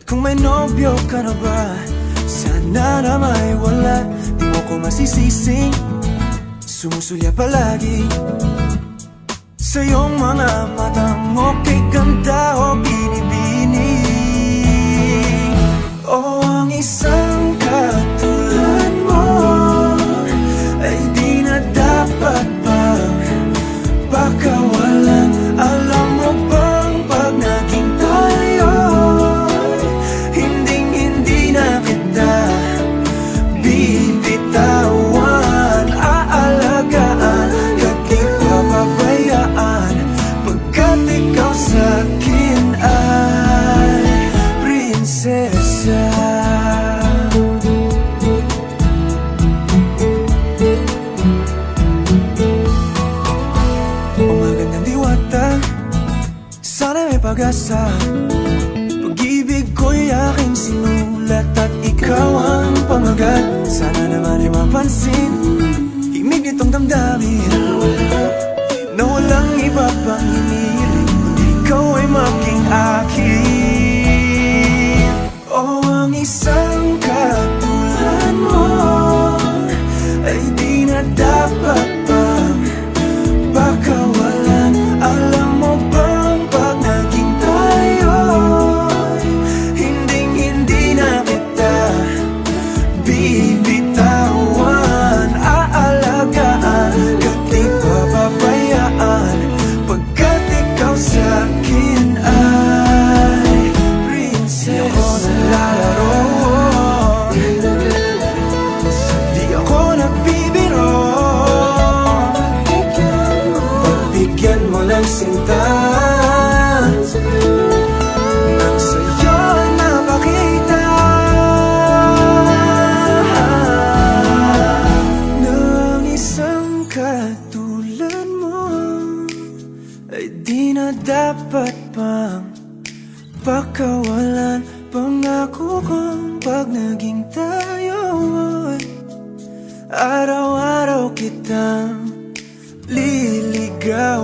At kung may nobyo ka na ba, sana na may wala. Di mo ko masisising sumusulya palagi sa iyong mga matang okay ganda o binibini. O ang isang katulad mo ay di na dapat pang pakawalan. Alam mo bang pag naging tayo, hinding-hindi na kita bibitawan. Aalagaan at di papabayaan, pagkat ikaw sa'kin ay prinsesa. Sana may pag-asa. Pag-ibig ko'y aking sinulat at ikaw ang pamagat. Sana naman ay mapansin himig nitong damdamin na walang iba pang hinihiling kundi ikaw ay maging akin. O ang isang katulad mo ay di na dapat pang pakawalan. Alam mo ba bibitawan, aalagaan at di papabayaan, pagkat ikaw sa'kin ay prinsesa. Di ako naglalaro, di ako nagbibiro. Pagbigyan mo ng sinta, nang sa'yo ay napakita katulad mo ay di na dapat pang pakawalan. Pangako kong pag naging tayo ay araw-araw kitang liligawan.